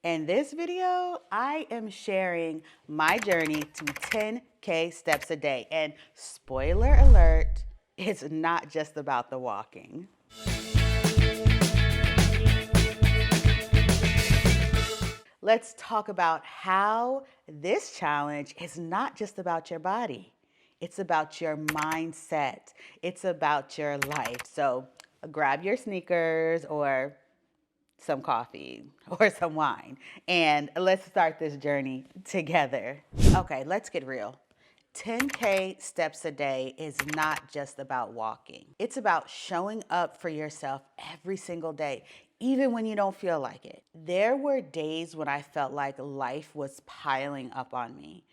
In this video, I am sharing my journey to 10K steps a day. And spoiler alert, it's not just about the walking. Let's talk about how this challenge is not just about your body. It's about your mindset. It's about your life. So grab your sneakers or some coffee or some wine, and let's start this journey together. Okay, let's get real. 10K steps a day is not just about walking. It's about showing up for yourself every single day, even when you don't feel like it. There were days when I felt like life was piling up on me,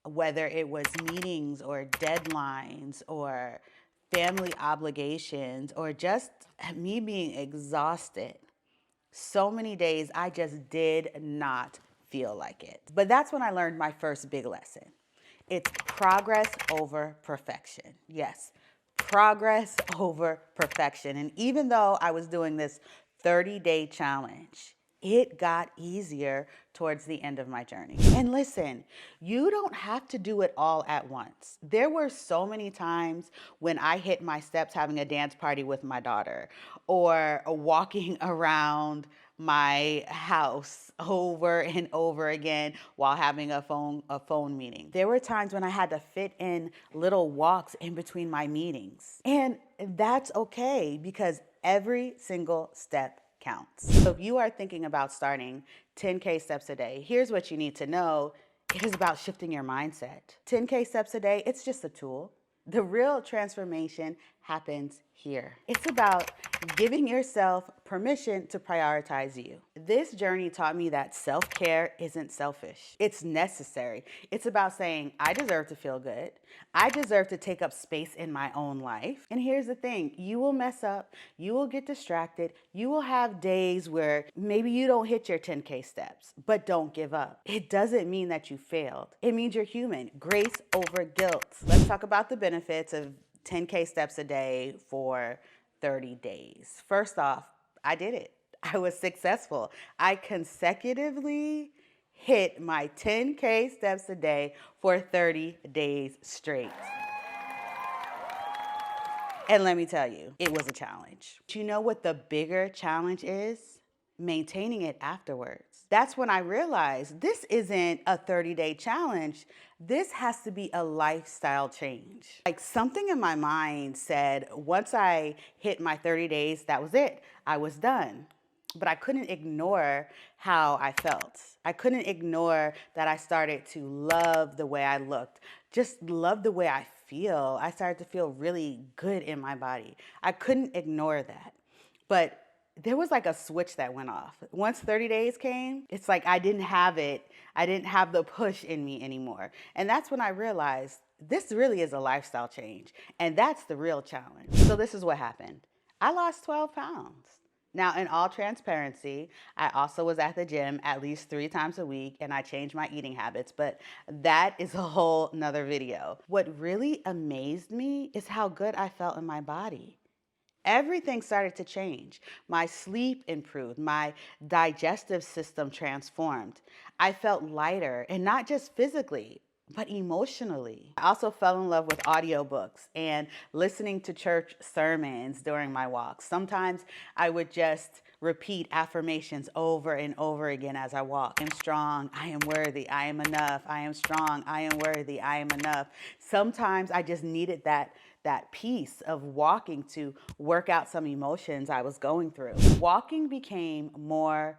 whether it was meetings or deadlines or family obligations or just me being exhausted. So many days I just did not feel like it. But that's when I learned my first big lesson. It's progress over perfection. Yes, progress over perfection. And even though I was doing this 30-day challenge, it got easier towards the end of my journey. And listen, you don't have to do it all at once. There were so many times when I hit my steps having a dance party with my daughter or walking around my house over and over again while having a phone meeting. There were times when I had to fit in little walks in between my meetings. And that's okay because every single step counts. So if you are thinking about starting 10K steps a day, here's what you need to know. It is about shifting your mindset. 10K steps a day, it's just a tool. The real transformation happens here. It's about giving yourself permission to prioritize you. This journey taught me that self-care isn't selfish. It's necessary. It's about saying, I deserve to feel good. I deserve to take up space in my own life. And here's the thing, you will mess up. You will get distracted. You will have days where maybe you don't hit your 10K steps, but don't give up. It doesn't mean that you failed. It means you're human. Grace over guilt. Let's talk about the benefits of 10K steps a day for 30 days. First off, I did it. I was successful. I consecutively hit my 10K steps a day for 30 days straight. And let me tell you, it was a challenge. Do you know what the bigger challenge is? Maintaining it afterwards. That's when I realized this isn't a 30-day challenge. This has to be a lifestyle change. Like something in my mind said, once I hit my 30 days, that was it. I was done. But I couldn't ignore how I felt. I couldn't ignore that I started to love the way I looked, just love the way I feel. I started to feel really good in my body. I couldn't ignore that. But there was like a switch that went off. Once 30 days came, it's like I didn't have it. I didn't have the push in me anymore. And that's when I realized this really is a lifestyle change. And that's the real challenge. So this is what happened. I lost 12 pounds. Now, in all transparency, I also was at the gym at least 3 times a week and I changed my eating habits, but that is a whole nother video. What really amazed me is how good I felt in my body. Everything started to change. My sleep improved. My digestive system transformed. I felt lighter, and not just physically, but emotionally. I also fell in love with audiobooks and listening to church sermons during my walks. Sometimes I would just repeat affirmations over and over again as I walk. I am strong, I am worthy, I am enough, I am strong, I am worthy, I am enough. Sometimes I just needed that piece of walking to work out some emotions I was going through. Walking became more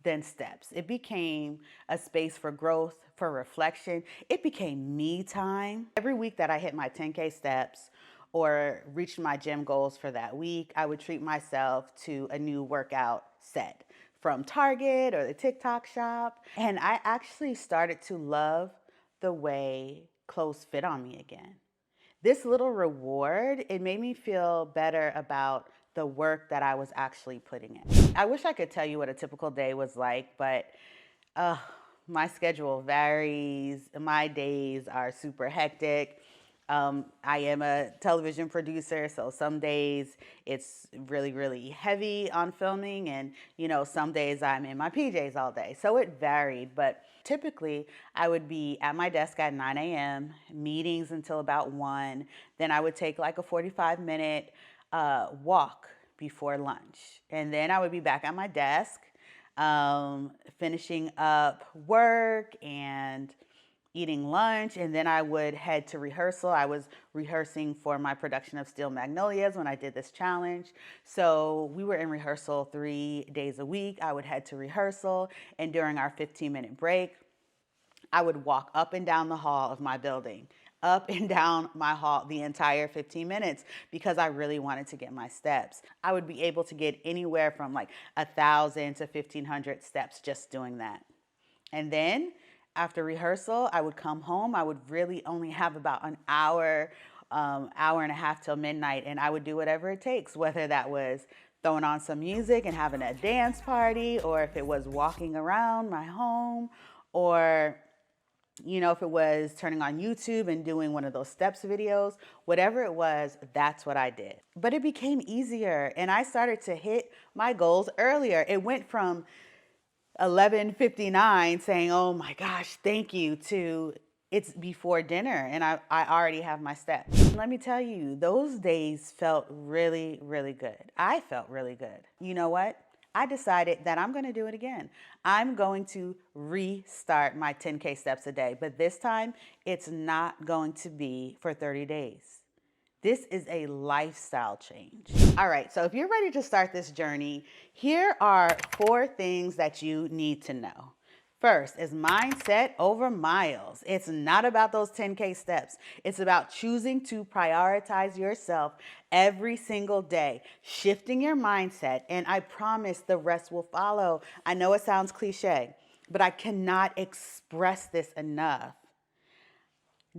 than steps. It became a space for growth, for reflection. It became me time. Every week that I hit my 10K steps or reached my gym goals for that week, I would treat myself to a new workout set from Target or the TikTok shop. And I actually started to love the way clothes fit on me again. This little reward, it made me feel better about the work that I was actually putting in. I wish I could tell you what a typical day was like, but my schedule varies. My days are super hectic. I am a television producer, so some days it's really, really heavy on filming, and some days I'm in my PJs all day. So it varied, but typically I would be at my desk at 9 a.m., meetings until about 1. Then I would take like a 45-minute walk before lunch, and then I would be back at my desk, finishing up work and eating lunch, and then I would head to rehearsal. I was rehearsing for my production of Steel Magnolias when I did this challenge. So we were in rehearsal 3 days a week. I would head to rehearsal, and during our 15-minute break, I would walk up and down the hall of my building, up and down my hall the entire 15 minutes because I really wanted to get my steps. I would be able to get anywhere from like 1,000 to 1,500 steps just doing that. And then after rehearsal, I would come home. I would really only have about an hour, hour and a half till midnight, and I would do whatever it takes, whether that was throwing on some music and having a dance party, or if it was walking around my home, or if it was turning on YouTube and doing one of those steps videos, whatever it was, that's what I did. But it became easier, and I started to hit my goals earlier. It went from 11:59 saying, oh my gosh, thank you, to it's before dinner and I already have my steps. Let me tell you, those days felt really, really good. I felt really good. You know what? I decided that I'm going to do it again. I'm going to restart my 10K steps a day, but this time it's not going to be for 30 days. This is a lifestyle change. All right, so if you're ready to start this journey, here are 4 things that you need to know. First is mindset over miles. It's not about those 10K steps. It's about choosing to prioritize yourself every single day, shifting your mindset, and I promise the rest will follow. I know it sounds cliche, but I cannot express this enough.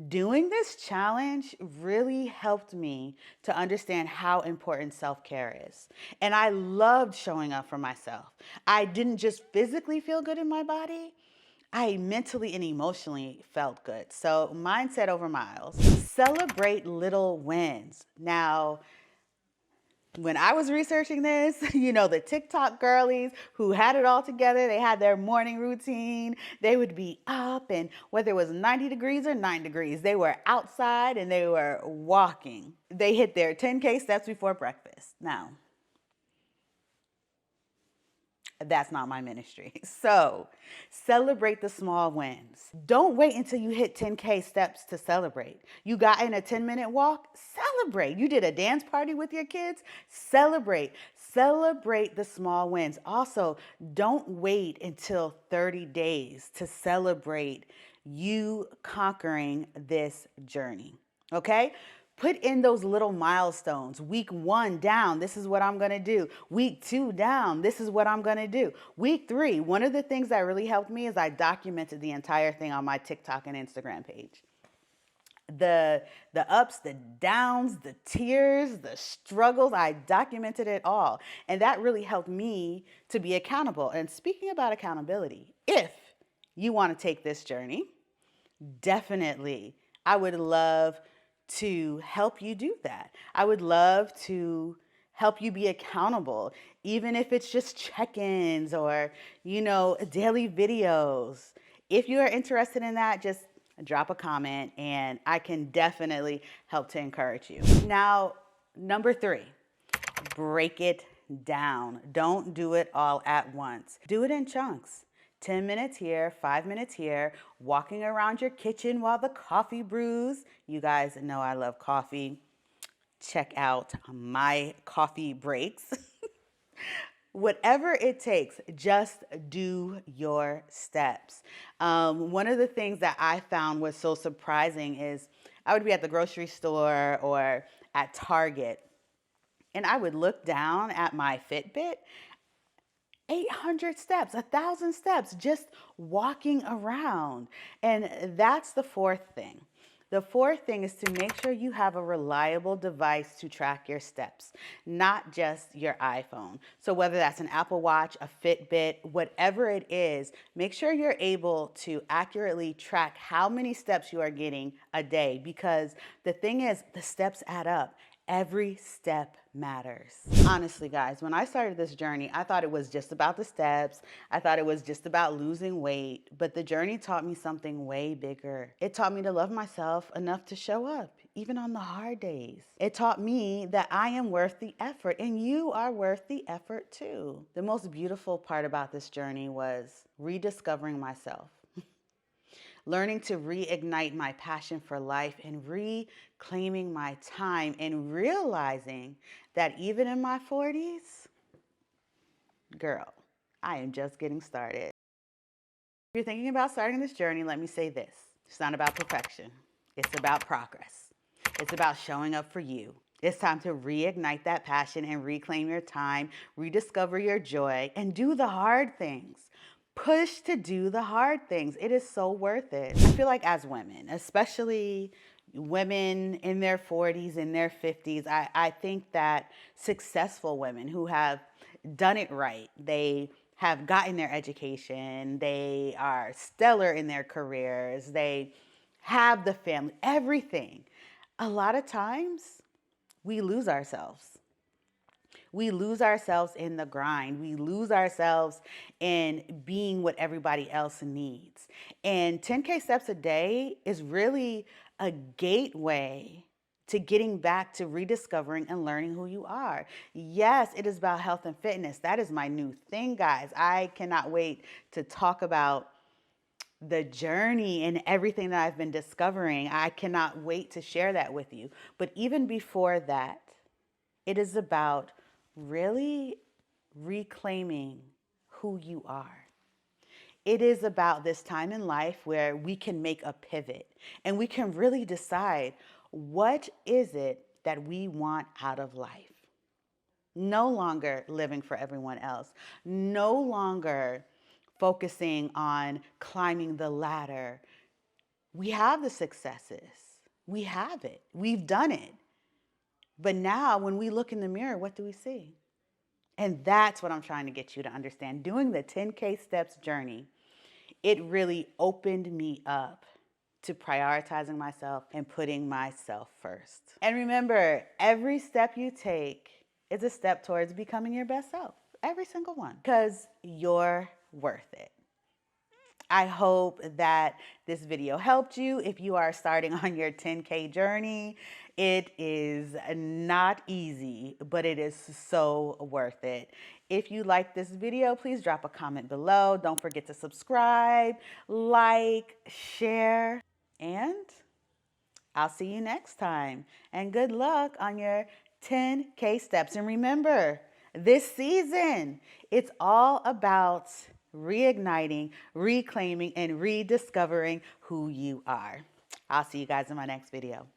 Doing this challenge really helped me to understand how important self-care is. And I loved showing up for myself. I didn't just physically feel good in my body, I mentally and emotionally felt good. So mindset over miles. Celebrate little wins. Now, when I was researching this, the TikTok girlies who had it all together, they had their morning routine. They would be up, and whether it was 90 degrees or 9 degrees, they were outside and they were walking. They hit their 10K steps before breakfast. Now, that's not my ministry. So celebrate the small wins. Don't wait until you hit 10K steps to celebrate. You got in a 10-minute walk? Celebrate. You did a dance party with your kids? Celebrate. Celebrate the small wins. Also, don't wait until 30 days to celebrate you conquering this journey. Okay? Put in those little milestones. Week 1 down, this is what I'm going to do. Week 2 down, this is what I'm going to do. Week 3, one of the things that really helped me is I documented the entire thing on my TikTok and Instagram page. The ups, the downs, the tears, the struggles, I documented it all. And that really helped me to be accountable. And speaking about accountability, if you want to take this journey, definitely, I would love to help you do that. I would love to help you be accountable, even if it's just check-ins or, daily videos. If you are interested in that, just drop a comment and I can definitely help to encourage you. Now, number 3, break it down. Don't do it all at once. Do it in chunks. 10 minutes here, 5 minutes here, walking around your kitchen while the coffee brews. You guys know I love coffee. Check out my coffee breaks. Whatever it takes, just do your steps. One of the things that I found was so surprising is I would be at the grocery store or at Target, and I would look down at my Fitbit, 800 steps, 1,000 steps, just walking around. And that's the 4th thing. The fourth thing is to make sure you have a reliable device to track your steps, not just your iPhone. So whether that's an Apple Watch, a Fitbit, whatever it is, make sure you're able to accurately track how many steps you are getting a day, because the thing is, the steps add up. Every step matters. Honestly, guys, when I started this journey, I thought it was just about the steps. I thought it was just about losing weight, but the journey taught me something way bigger. It taught me to love myself enough to show up, even on the hard days. It taught me that I am worth the effort, and you are worth the effort too. The most beautiful part about this journey was rediscovering myself. Learning to reignite my passion for life and reclaiming my time, and realizing that even in my 40s, girl, I am just getting started. If you're thinking about starting this journey, let me say this. It's not about perfection. It's about progress. It's about showing up for you. It's time to reignite that passion and reclaim your time, rediscover your joy, and do the hard things. Push to do the hard things. It is so worth it. I feel like as women, especially women in their 40s, in their 50s, I think that successful women who have done it right, they have gotten their education, they are stellar in their careers, they have the family, everything. A lot of times we lose ourselves. We lose ourselves in the grind. We lose ourselves in being what everybody else needs. And 10K steps a day is really a gateway to getting back to rediscovering and learning who you are. Yes, it is about health and fitness. That is my new thing, guys. I cannot wait to talk about the journey and everything that I've been discovering. I cannot wait to share that with you. But even before that, it is about really reclaiming who you are. It is about this time in life where we can make a pivot and we can really decide, what is it that we want out of life? No longer living for everyone else. No longer focusing on climbing the ladder. We have the successes. We have it. We've done it. But now when we look in the mirror, what do we see? And that's what I'm trying to get you to understand. Doing the 10K steps journey, it really opened me up to prioritizing myself and putting myself first. And remember, every step you take is a step towards becoming your best self. Every single one. Because you're worth it. I hope that this video helped you if you are starting on your 10K journey. It is not easy, but it is so worth it. If you like this video, please drop a comment below. Don't forget to subscribe, like, share, and I'll see you next time. And good luck on your 10K steps. And remember, this season, it's all about reigniting, reclaiming, and rediscovering who you are. I'll see you guys in my next video.